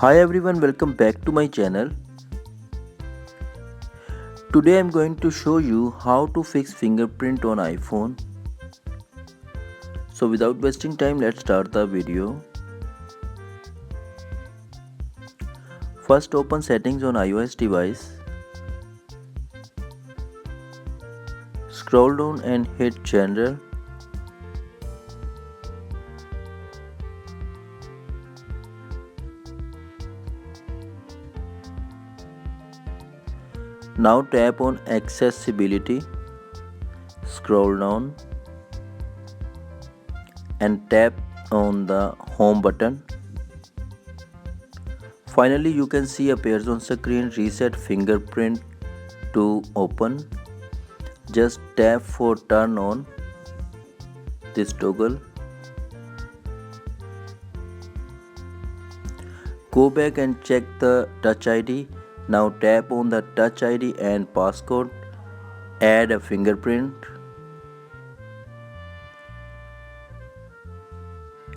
Hi everyone, welcome back to my channel. Today I'm going to show you how to fix fingerprint on iPhone. So without wasting time, let's start the video. First open settings on iOS device. Scroll down and hit general. Now tap on accessibility. Scroll down and tap on the home button. Finally, you can see appears on screen reset fingerprint to open. Just tap for turn on this toggle. Go back and check the Touch ID. Now tap on the Touch ID and passcode. Add a fingerprint.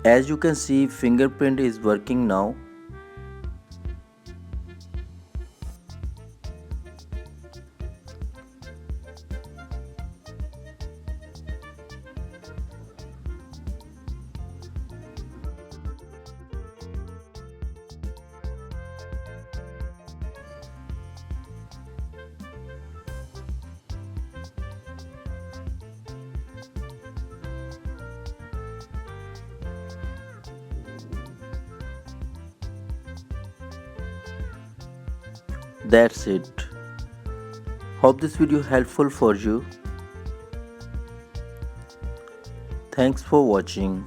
As you can see, fingerprint is working now. That's it. Hope this video helpful for you. Thanks for watching.